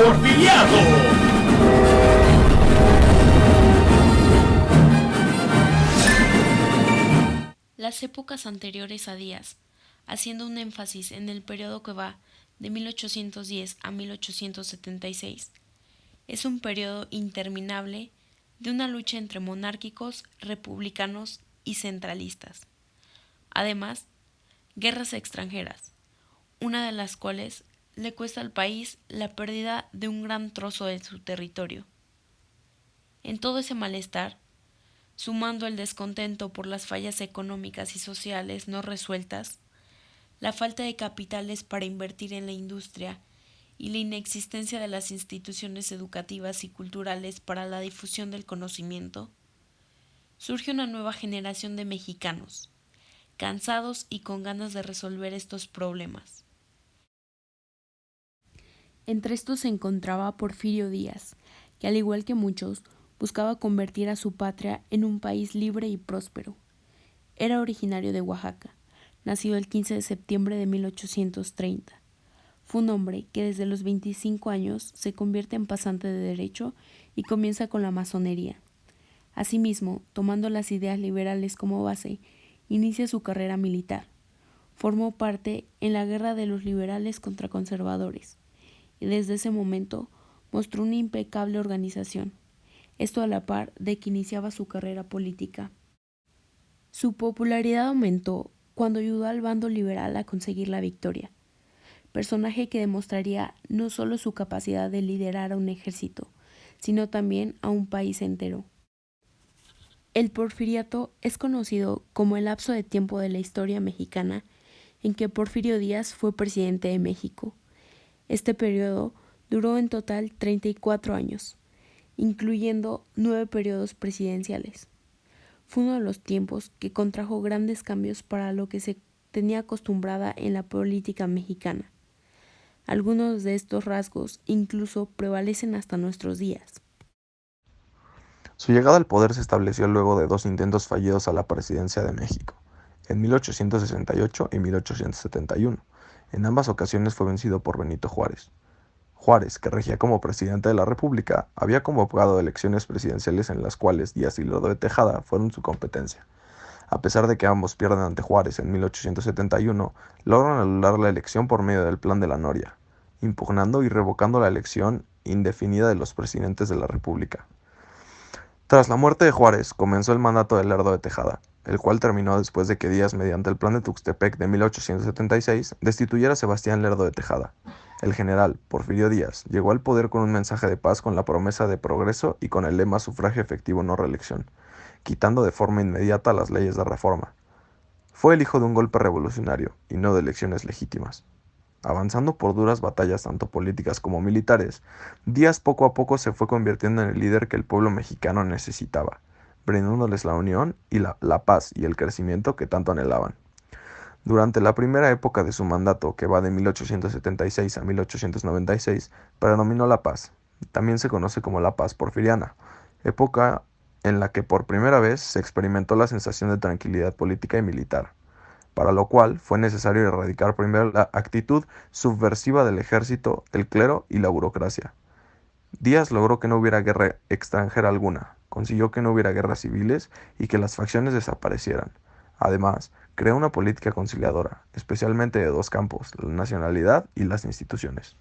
Porfiriato. Las épocas anteriores a Díaz, haciendo un énfasis en el periodo que va de 1810 a 1876, es un periodo interminable de una lucha entre monárquicos, republicanos y centralistas. Además, guerras extranjeras, una de las cuales le cuesta al país la pérdida de un gran trozo de su territorio. En todo ese malestar, sumando el descontento por las fallas económicas y sociales no resueltas, la falta de capitales para invertir en la industria y la inexistencia de las instituciones educativas y culturales para la difusión del conocimiento, surge una nueva generación de mexicanos, cansados y con ganas de resolver estos problemas. Entre estos se encontraba Porfirio Díaz, que al igual que muchos, buscaba convertir a su patria en un país libre y próspero. Era originario de Oaxaca, nacido el 15 de septiembre de 1830. Fue un hombre que desde los 25 años se convierte en pasante de derecho y comienza con la masonería. Asimismo, tomando las ideas liberales como base, inicia su carrera militar. Formó parte en la guerra de los liberales contra conservadores y desde ese momento mostró una impecable organización, esto a la par de que iniciaba su carrera política. Su popularidad aumentó cuando ayudó al bando liberal a conseguir la victoria, personaje que demostraría no solo su capacidad de liderar a un ejército, sino también a un país entero. El Porfiriato es conocido como el lapso de tiempo de la historia mexicana en que Porfirio Díaz fue presidente de México. Este periodo duró en total 34 años, incluyendo 9 periodos presidenciales. Fue uno de los tiempos que contrajo grandes cambios para lo que se tenía acostumbrada en la política mexicana. Algunos de estos rasgos incluso prevalecen hasta nuestros días. Su llegada al poder se estableció luego de dos intentos fallidos a la presidencia de México, en 1868 y 1871. En ambas ocasiones fue vencido por Benito Juárez. Juárez, que regía como presidente de la República, había convocado elecciones presidenciales en las cuales Díaz y Lerdo de Tejada fueron su competencia. A pesar de que ambos pierden ante Juárez en 1871, logran anular la elección por medio del Plan de la Noria, impugnando y revocando la elección indefinida de los presidentes de la República. Tras la muerte de Juárez, comenzó el mandato de Lerdo de Tejada, el cual terminó después de que Díaz, mediante el Plan de Tuxtepec de 1876, destituyera a Sebastián Lerdo de Tejada. El general Porfirio Díaz llegó al poder con un mensaje de paz, con la promesa de progreso y con el lema sufragio efectivo no reelección, quitando de forma inmediata las leyes de reforma. Fue el hijo de un golpe revolucionario y no de elecciones legítimas. Avanzando por duras batallas tanto políticas como militares, Díaz poco a poco se fue convirtiendo en el líder que el pueblo mexicano necesitaba, brindándoles la unión y la paz y el crecimiento que tanto anhelaban. Durante la primera época de su mandato, que va de 1876 a 1896, predominó la paz. También se conoce como la paz porfiriana, época en la que por primera vez se experimentó la sensación de tranquilidad política y militar, para lo cual fue necesario erradicar primero la actitud subversiva del ejército, el clero y la burocracia. Díaz logró que no hubiera guerra extranjera alguna, consiguió que no hubiera guerras civiles y que las facciones desaparecieran. Además, creó una política conciliadora, especialmente de dos campos, la nacionalidad y las instituciones.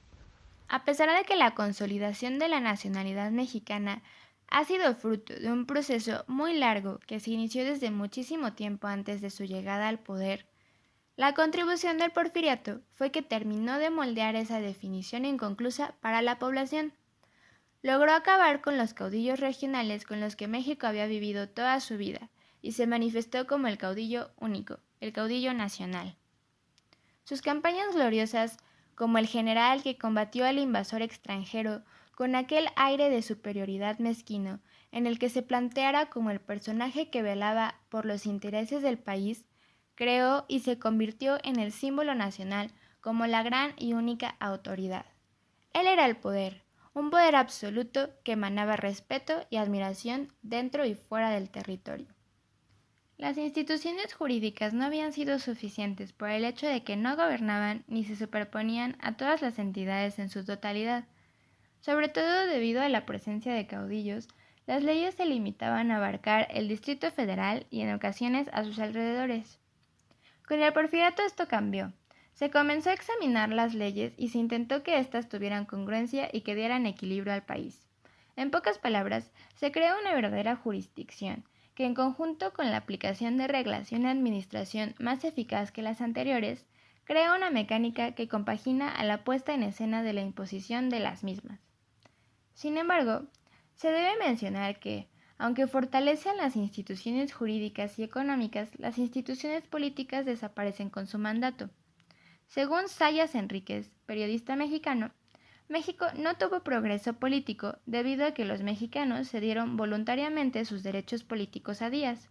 A pesar de que la consolidación de la nacionalidad mexicana ha sido fruto de un proceso muy largo que se inició desde muchísimo tiempo antes de su llegada al poder, la contribución del Porfiriato fue que terminó de moldear esa definición inconclusa para la población. Logró acabar con los caudillos regionales con los que México había vivido toda su vida y se manifestó como el caudillo único, el caudillo nacional. Sus campañas gloriosas, como el general que combatió al invasor extranjero con aquel aire de superioridad mezquino en el que se planteara como el personaje que velaba por los intereses del país, creó y se convirtió en el símbolo nacional como la gran y única autoridad. Él era el poder, un poder absoluto que emanaba respeto y admiración dentro y fuera del territorio. Las instituciones jurídicas no habían sido suficientes por el hecho de que no gobernaban ni se superponían a todas las entidades en su totalidad. Sobre todo debido a la presencia de caudillos, las leyes se limitaban a abarcar el Distrito Federal y en ocasiones a sus alrededores. Con el Porfiriato esto cambió. Se comenzó a examinar las leyes y se intentó que éstas tuvieran congruencia y que dieran equilibrio al país. En pocas palabras, se creó una verdadera jurisdicción, que en conjunto con la aplicación de reglas y una administración más eficaz que las anteriores, crea una mecánica que compagina a la puesta en escena de la imposición de las mismas. Sin embargo, se debe mencionar que, aunque fortalecen las instituciones jurídicas y económicas, las instituciones políticas desaparecen con su mandato. Según Zayas Enríquez, periodista mexicano, México no tuvo progreso político debido a que los mexicanos cedieron voluntariamente sus derechos políticos a Díaz.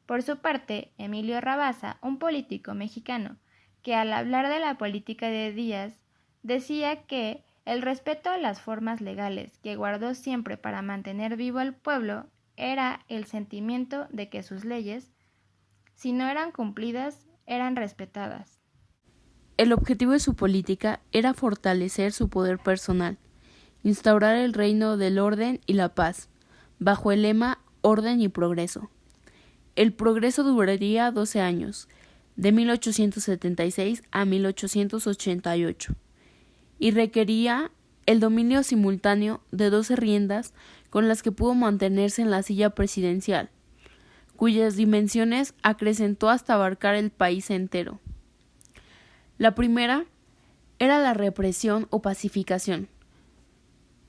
Por su parte, Emilio Rabasa, un político mexicano, que al hablar de la política de Díaz, decía que el respeto a las formas legales que guardó siempre para mantener vivo al pueblo era el sentimiento de que sus leyes, si no eran cumplidas, eran respetadas. El objetivo de su política era fortalecer su poder personal, instaurar el reino del orden y la paz, bajo el lema Orden y Progreso. El progreso duraría 12 años, de 1876 a 1888, y requería el dominio simultáneo de 12 riendas con las que pudo mantenerse en la silla presidencial, cuyas dimensiones acrecentó hasta abarcar el país entero. La primera era la represión o pacificación,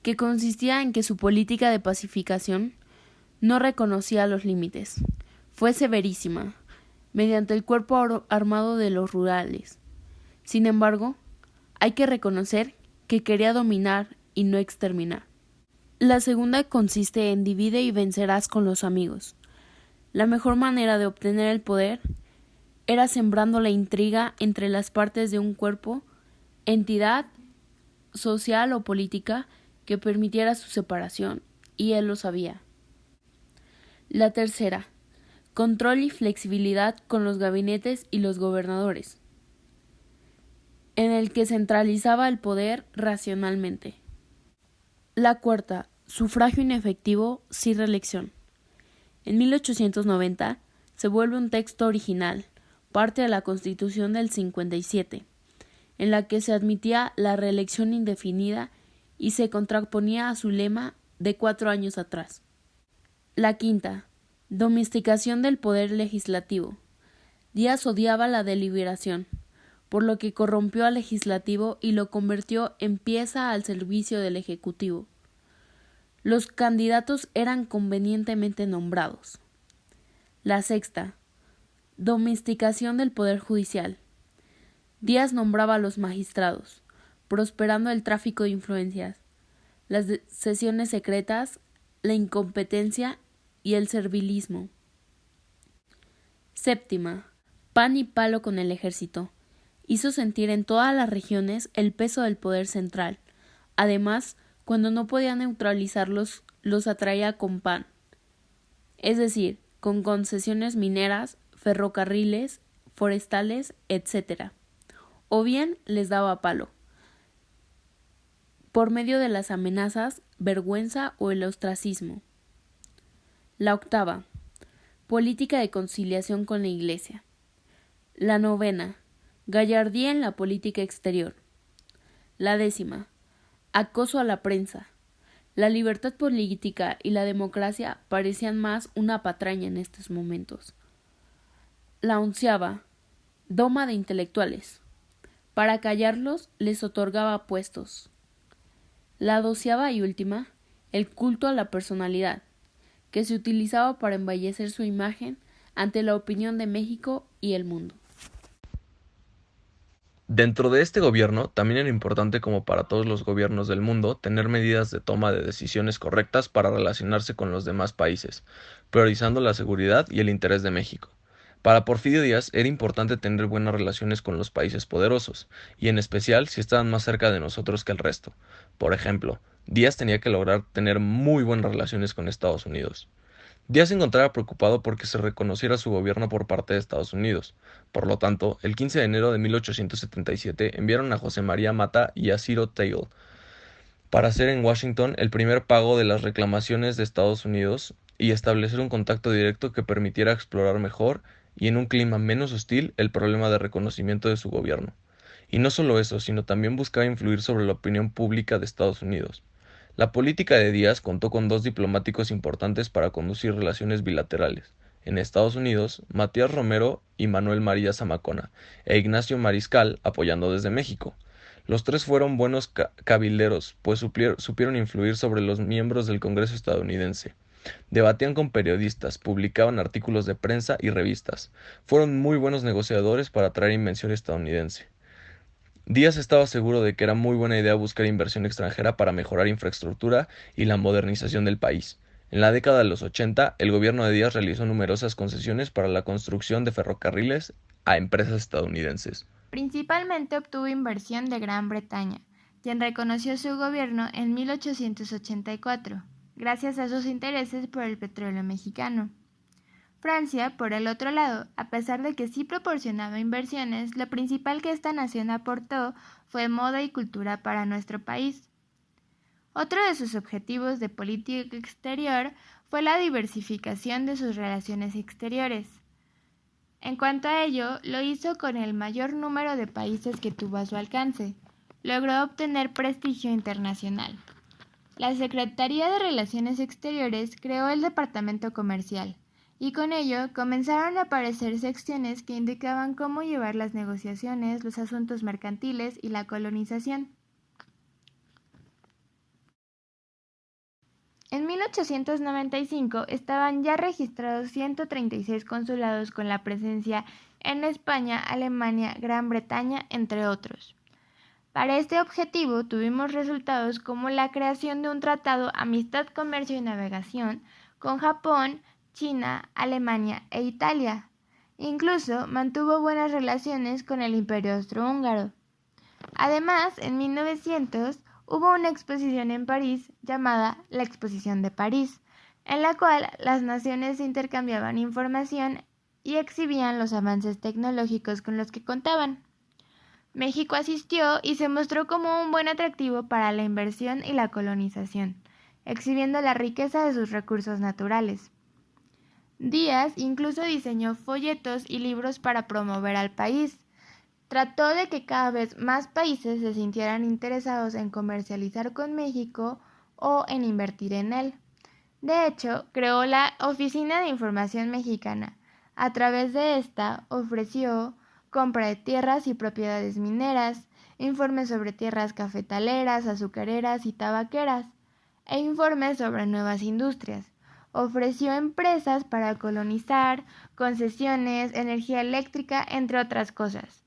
que consistía en que su política de pacificación no reconocía los límites. Fue severísima, mediante el cuerpo armado de los rurales. Sin embargo, hay que reconocer que quería dominar y no exterminar. La segunda consiste en divide y vencerás con los amigos. La mejor manera de obtener el poder era sembrando la intriga entre las partes de un cuerpo, entidad social o política que permitiera su separación, y él lo sabía. La tercera, control y flexibilidad con los gabinetes y los gobernadores, en el que centralizaba el poder racionalmente. La cuarta, sufragio inefectivo sin reelección. En 1890 se vuelve un texto original, parte de la Constitución del 57, en la que se admitía la reelección indefinida y se contraponía a su lema de 4 años atrás. La quinta, domesticación del poder legislativo. Díaz odiaba la deliberación, por lo que corrompió al legislativo y lo convirtió en pieza al servicio del ejecutivo. Los candidatos eran convenientemente nombrados. La sexta, domesticación del poder judicial. Díaz nombraba a los magistrados, prosperando el tráfico de influencias, las sesiones secretas, la incompetencia y el servilismo. Séptima, pan y palo con el ejército. Hizo sentir en todas las regiones el peso del poder central. Además, cuando no podía neutralizarlos, los atraía con pan, es decir, con concesiones mineras, ferrocarriles, forestales, etc. O bien les daba palo, por medio de las amenazas, vergüenza o el ostracismo. La octava, política de conciliación con la Iglesia. La novena, gallardía en la política exterior. La décima, acoso a la prensa. La libertad política y la democracia parecían más una patraña en estos momentos. La onceava, doma de intelectuales. Para callarlos les otorgaba puestos. La doceava y última, el culto a la personalidad, que se utilizaba para embellecer su imagen ante la opinión de México y el mundo. Dentro de este gobierno, también era importante, como para todos los gobiernos del mundo, tener medidas de toma de decisiones correctas para relacionarse con los demás países, priorizando la seguridad y el interés de México. Para Porfirio Díaz era importante tener buenas relaciones con los países poderosos, y en especial si estaban más cerca de nosotros que el resto. Por ejemplo, Díaz tenía que lograr tener muy buenas relaciones con Estados Unidos. Díaz se encontraba preocupado porque se reconociera su gobierno por parte de Estados Unidos. Por lo tanto, el 15 de enero de 1877 enviaron a José María Mata y a Ciro Teil para hacer en Washington el primer pago de las reclamaciones de Estados Unidos y establecer un contacto directo que permitiera explorar mejor y en un clima menos hostil el problema de reconocimiento de su gobierno. Y no solo eso, sino también buscaba influir sobre la opinión pública de Estados Unidos. La política de Díaz contó con dos diplomáticos importantes para conducir relaciones bilaterales. En Estados Unidos, Matías Romero y Manuel María Zamacona, e Ignacio Mariscal apoyando desde México. Los tres fueron buenos cabilderos, pues supieron influir sobre los miembros del Congreso estadounidense. Debatían con periodistas, publicaban artículos de prensa y revistas. Fueron muy buenos negociadores para atraer inversión estadounidense. Díaz estaba seguro de que era muy buena idea buscar inversión extranjera para mejorar infraestructura y la modernización del país. En la década de los 80, el gobierno de Díaz realizó numerosas concesiones para la construcción de ferrocarriles a empresas estadounidenses. Principalmente obtuvo inversión de Gran Bretaña, quien reconoció su gobierno en 1884, gracias a sus intereses por el petróleo mexicano. Francia, por el otro lado, a pesar de que sí proporcionaba inversiones, lo principal que esta nación aportó fue moda y cultura para nuestro país. Otro de sus objetivos de política exterior fue la diversificación de sus relaciones exteriores. En cuanto a ello, lo hizo con el mayor número de países que tuvo a su alcance. Logró obtener prestigio internacional. La Secretaría de Relaciones Exteriores creó el Departamento Comercial, y con ello comenzaron a aparecer secciones que indicaban cómo llevar las negociaciones, los asuntos mercantiles y la colonización. En 1895 estaban ya registrados 136 consulados con la presencia en España, Alemania, Gran Bretaña, entre otros. Para este objetivo tuvimos resultados como la creación de un tratado Amistad, Comercio y Navegación con Japón, China, Alemania e Italia. Incluso mantuvo buenas relaciones con el Imperio Austrohúngaro. Además, en 1900 hubo una exposición en París llamada la Exposición de París, en la cual las naciones intercambiaban información y exhibían los avances tecnológicos con los que contaban. México asistió y se mostró como un buen atractivo para la inversión y la colonización, exhibiendo la riqueza de sus recursos naturales. Díaz incluso diseñó folletos y libros para promover al país. Trató de que cada vez más países se sintieran interesados en comercializar con México o en invertir en él. De hecho, creó la Oficina de Información Mexicana. A través de esta ofreció compra de tierras y propiedades mineras, informes sobre tierras cafetaleras, azucareras y tabaqueras, e informes sobre nuevas industrias. Ofreció empresas para colonizar, concesiones, energía eléctrica, entre otras cosas.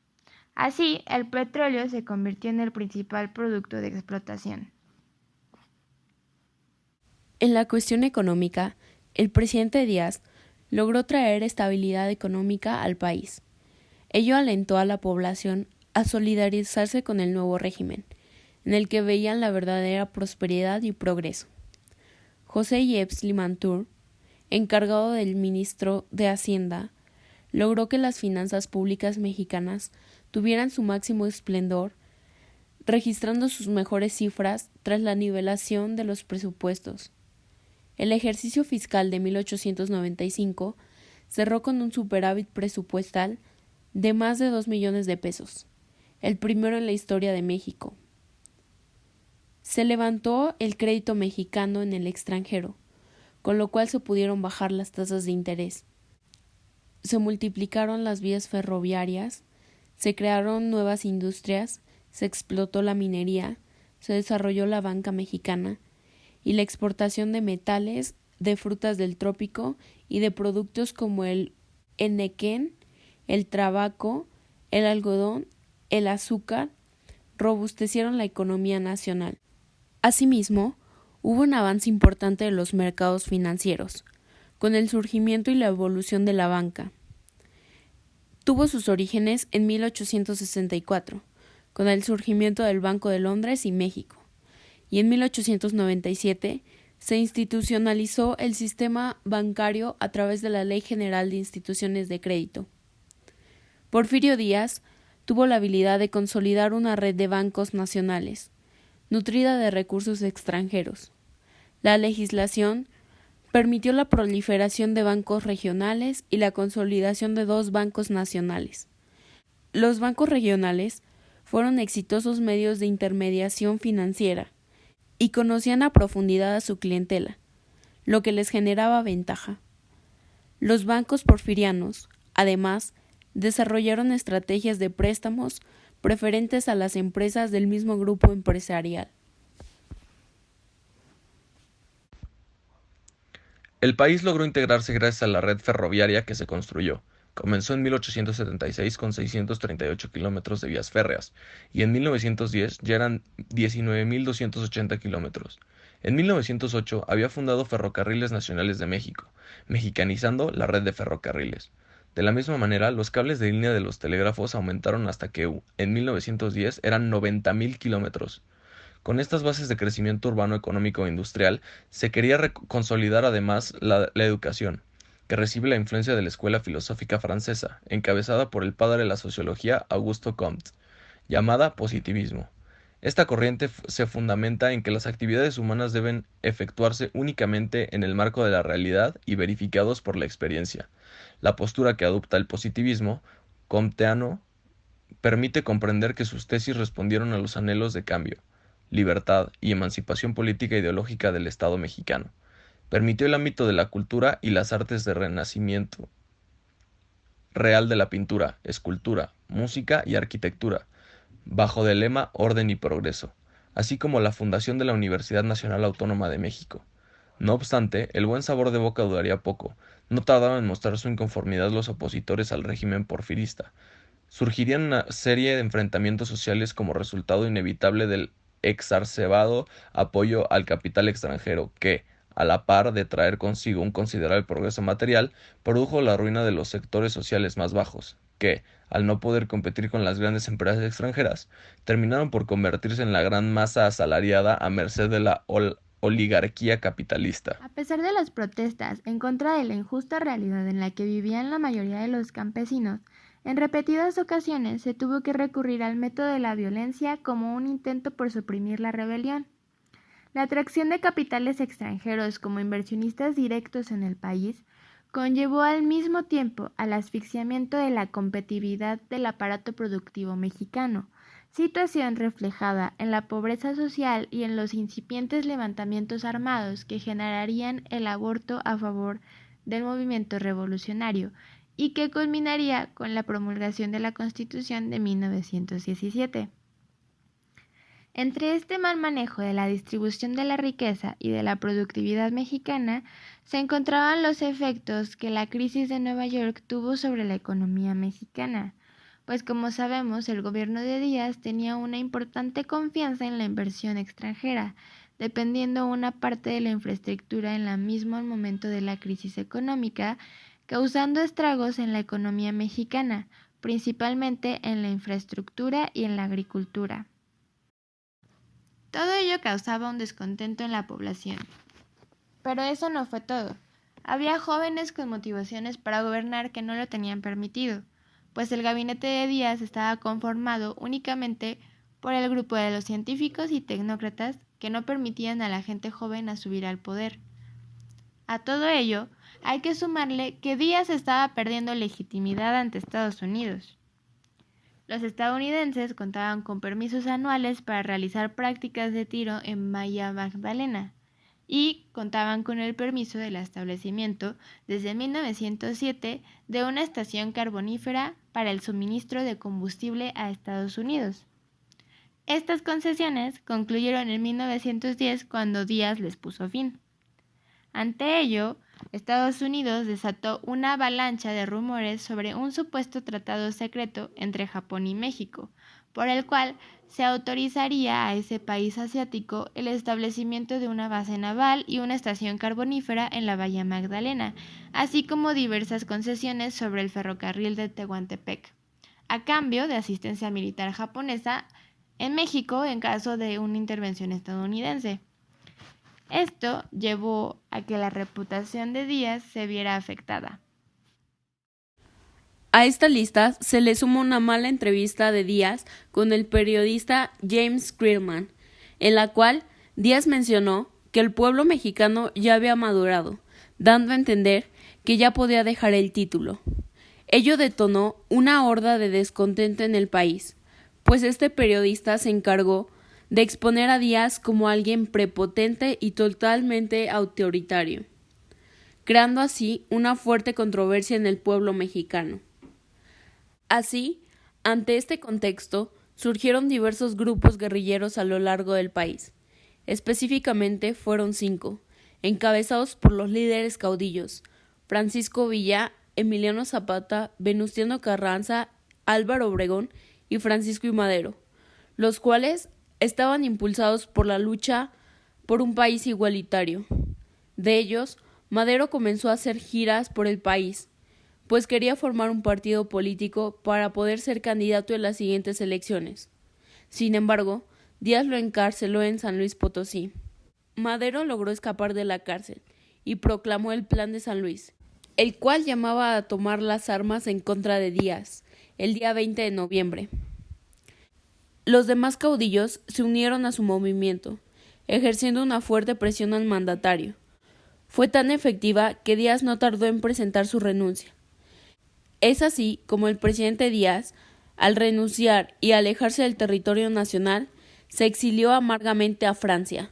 Así, el petróleo se convirtió en el principal producto de explotación. En la cuestión económica, el presidente Díaz logró traer estabilidad económica al país. Ello alentó a la población a solidarizarse con el nuevo régimen, en el que veían la verdadera prosperidad y progreso. José Yepes Limantour, encargado del ministro de Hacienda, logró que las finanzas públicas mexicanas tuvieran su máximo esplendor, registrando sus mejores cifras tras la nivelación de los presupuestos. El ejercicio fiscal de 1895 cerró con un superávit presupuestal de más de 2 millones de pesos, el primero en la historia de México. Se levantó el crédito mexicano en el extranjero, con lo cual se pudieron bajar las tasas de interés. Se multiplicaron las vías ferroviarias, se crearon nuevas industrias, se explotó la minería, se desarrolló la banca mexicana y la exportación de metales, de frutas del trópico y de productos como el henequén, el tabaco, el algodón, el azúcar, robustecieron la economía nacional. Asimismo, hubo un avance importante de los mercados financieros, con el surgimiento y la evolución de la banca. Tuvo sus orígenes en 1864, con el surgimiento del Banco de Londres y México, y en 1897 se institucionalizó el sistema bancario a través de la Ley General de Instituciones de Crédito. Porfirio Díaz tuvo la habilidad de consolidar una red de bancos nacionales, nutrida de recursos extranjeros. La legislación permitió la proliferación de bancos regionales y la consolidación de 2 bancos nacionales. Los bancos regionales fueron exitosos medios de intermediación financiera y conocían a profundidad a su clientela, lo que les generaba ventaja. Los bancos porfirianos, además, desarrollaron estrategias de préstamos preferentes a las empresas del mismo grupo empresarial. El país logró integrarse gracias a la red ferroviaria que se construyó. Comenzó en 1876 con 638 kilómetros de vías férreas y en 1910 ya eran 19.280 kilómetros. En 1908 había fundado Ferrocarriles Nacionales de México, mexicanizando la red de ferrocarriles. De la misma manera, los cables de línea de los telégrafos aumentaron hasta que en 1910 eran 90.000 kilómetros. Con estas bases de crecimiento urbano, económico e industrial, se quería consolidar además la educación, que recibe la influencia de la escuela filosófica francesa, encabezada por el padre de la sociología Auguste Comte, llamada positivismo. Esta corriente se fundamenta en que las actividades humanas deben efectuarse únicamente en el marco de la realidad y verificados por la experiencia. La postura que adopta el positivismo comteano permite comprender que sus tesis respondieron a los anhelos de cambio, libertad y emancipación política e ideológica del Estado mexicano. Permitió el ámbito de la cultura y las artes de renacimiento real de la pintura, escultura, música y arquitectura, bajo el lema Orden y Progreso, así como la fundación de la Universidad Nacional Autónoma de México. No obstante, el buen sabor de boca duraría poco. No tardaron en mostrar su inconformidad los opositores al régimen porfirista. Surgirían una serie de enfrentamientos sociales como resultado inevitable del exacerbado apoyo al capital extranjero que, a la par de traer consigo un considerable progreso material, produjo la ruina de los sectores sociales más bajos, que, al no poder competir con las grandes empresas extranjeras, terminaron por convertirse en la gran masa asalariada a merced de la oligarquía capitalista. A pesar de las protestas en contra de la injusta realidad en la que vivían la mayoría de los campesinos, en repetidas ocasiones se tuvo que recurrir al método de la violencia como un intento por suprimir la rebelión. La atracción de capitales extranjeros como inversionistas directos en el país conllevó al mismo tiempo al asfixiamiento de la competitividad del aparato productivo mexicano, situación reflejada en la pobreza social y en los incipientes levantamientos armados que generarían el aborto a favor del movimiento revolucionario y que culminaría con la promulgación de la Constitución de 1917. Entre este mal manejo de la distribución de la riqueza y de la productividad mexicana se encontraban los efectos que la crisis de Nueva York tuvo sobre la economía mexicana, pues como sabemos el gobierno de Díaz tenía una importante confianza en la inversión extranjera, dependiendo una parte de la infraestructura en la misma al momento de la crisis económica, causando estragos en la economía mexicana, principalmente en la infraestructura y en la agricultura. Todo ello causaba un descontento en la población. Pero eso no fue todo. Había jóvenes con motivaciones para gobernar que no lo tenían permitido, pues el gabinete de Díaz estaba conformado únicamente por el grupo de los científicos y tecnócratas que no permitían a la gente joven a subir al poder. A todo ello, hay que sumarle que Díaz estaba perdiendo legitimidad ante Estados Unidos. Los estadounidenses contaban con permisos anuales para realizar prácticas de tiro en Bahía Magdalena y contaban con el permiso del establecimiento desde 1907 de una estación carbonífera para el suministro de combustible a Estados Unidos. Estas concesiones concluyeron en 1910 cuando Díaz les puso fin. Ante ello, Estados Unidos desató una avalancha de rumores sobre un supuesto tratado secreto entre Japón y México, por el cual se autorizaría a ese país asiático el establecimiento de una base naval y una estación carbonífera en la Bahía Magdalena, así como diversas concesiones sobre el ferrocarril de Tehuantepec, a cambio de asistencia militar japonesa en México en caso de una intervención estadounidense. Esto llevó a que la reputación de Díaz se viera afectada. A esta lista se le suma una mala entrevista de Díaz con el periodista James Creelman, en la cual Díaz mencionó que el pueblo mexicano ya había madurado, dando a entender que ya podía dejar el título. Ello detonó una horda de descontento en el país, pues este periodista se encargó de exponer a Díaz como alguien prepotente y totalmente autoritario, creando así una fuerte controversia en el pueblo mexicano. Así, ante este contexto, surgieron diversos grupos guerrilleros a lo largo del país. Específicamente fueron 5, encabezados por los líderes caudillos: Francisco Villa, Emiliano Zapata, Venustiano Carranza, Álvaro Obregón y Francisco I. Madero, los cuales estaban impulsados por la lucha por un país igualitario. De ellos, Madero comenzó a hacer giras por el país, pues quería formar un partido político para poder ser candidato en las siguientes elecciones. Sin embargo, Díaz lo encarceló en San Luis Potosí. Madero logró escapar de la cárcel y proclamó el Plan de San Luis, el cual llamaba a tomar las armas en contra de Díaz, el día 20 de noviembre. Los demás caudillos se unieron a su movimiento, ejerciendo una fuerte presión al mandatario. Fue tan efectiva que Díaz no tardó en presentar su renuncia. Es así como el presidente Díaz, al renunciar y alejarse del territorio nacional, se exilió amargamente a Francia.